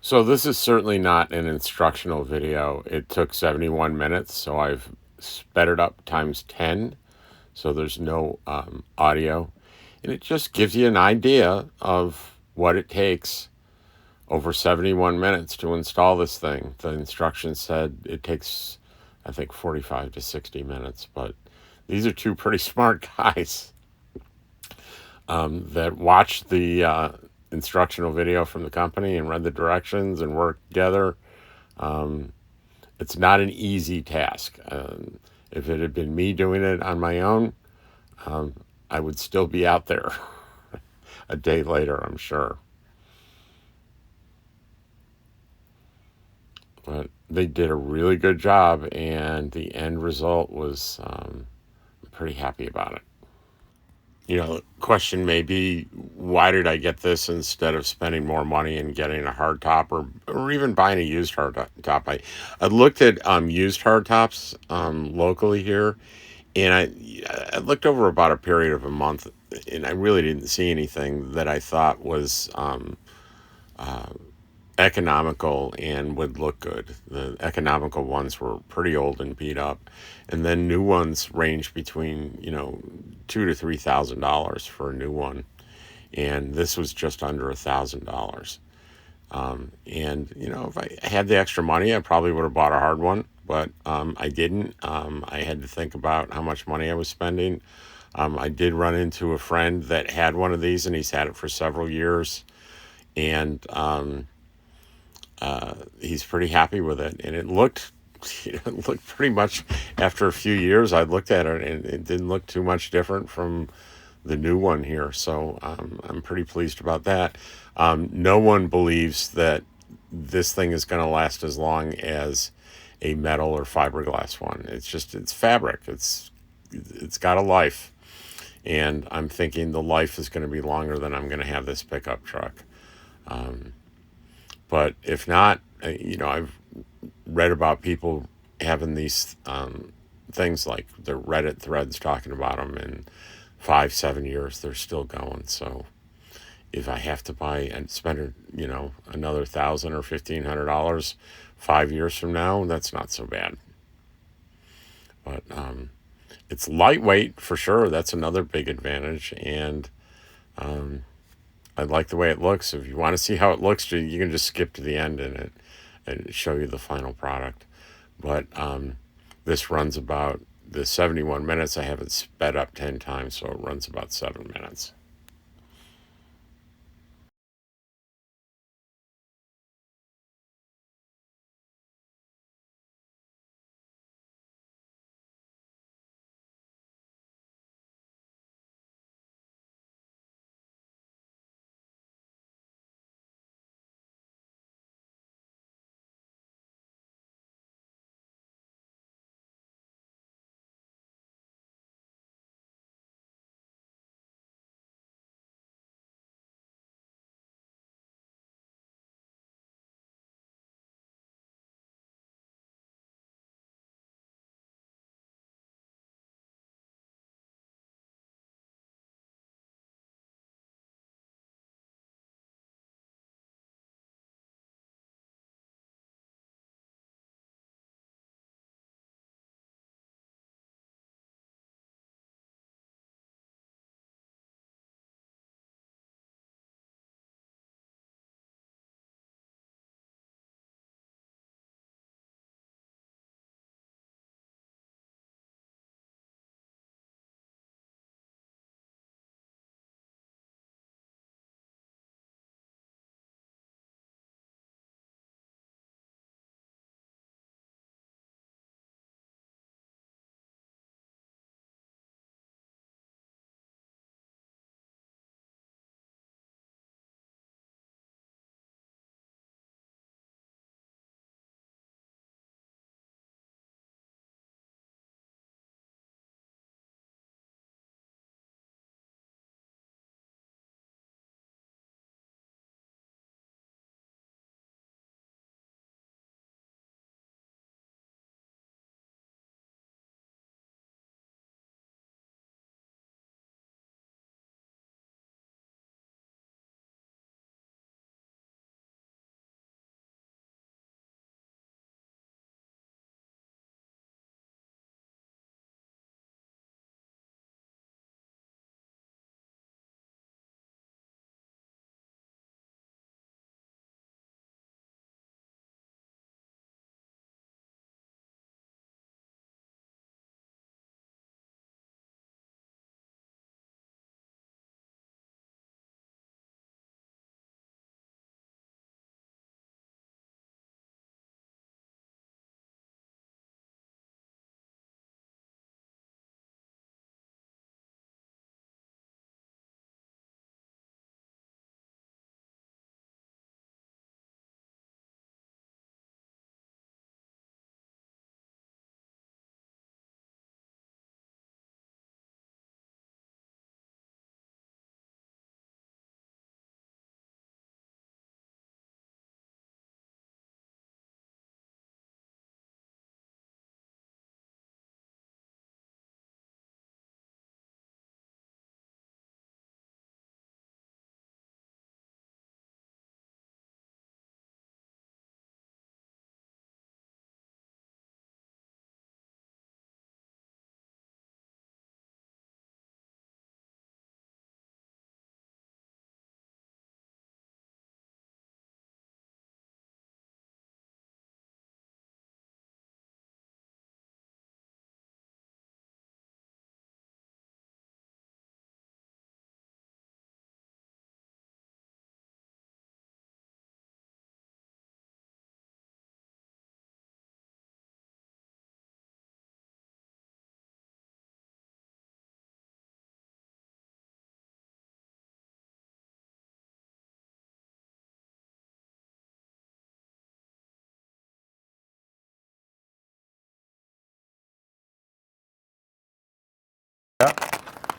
So this is certainly not an instructional video. It took 71 minutes, so I've sped it up times 10, so there's no audio. And it just gives you an idea of what it takes over 71 minutes to install this thing. The instructions said it takes, I think, 45 to 60 minutes, but these are two pretty smart guys that watched the instructional video from the company and read the directions and worked together. It's not an easy task. If it had been me doing it on my own, I would still be out there a day later, I'm sure. But they did a really good job, and the end result was I'm pretty happy about it. The question may be, why did I get this instead of spending more money and getting a hard top, or even buying a used hard top? I looked at used hard tops locally here, and I looked over about a period of a month, and I really didn't see anything that I thought was economical and would look good. The economical ones were pretty old and beat up, and then new ones range between $2,000 to $3,000 for a new one, and this was just under $1,000. And if I had the extra money, I probably would have bought a hard one, but I didn't. I had to think about how much money I was spending. I did run into a friend that had one of these, and he's had it for several years, and he's pretty happy with it. And it looked, it looked pretty much, after a few years, I looked at it and it didn't look too much different from the new one here. So I'm pretty pleased about that. No one believes that this thing is going to last as long as a metal or fiberglass one. It's fabric. It's got a life, and I'm thinking the life is going to be longer than I'm going to have this pickup truck. But if not, I've read about people having these things, like the Reddit threads talking about them, in 5, 7 years they're still going. So if I have to buy and spend another $1,000 or $1,500 5 years from now, that's not so bad. But it's lightweight for sure. That's another big advantage, and I like the way it looks. If you want to see how it looks, you can just skip to the end and show you the final product. But this runs about the 71 minutes. I have it sped up 10 times, so it runs about 7 minutes.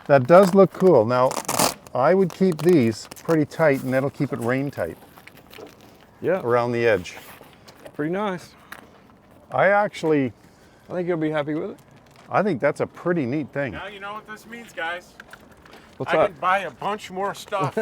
That does look cool. Now, I would keep these pretty tight, and that'll keep it rain tight Yeah, around the edge. pretty nice. I think you'll be happy with it. I think that's a pretty neat thing. Now you know what this means, guys. What's I that? can buy a bunch more stuff.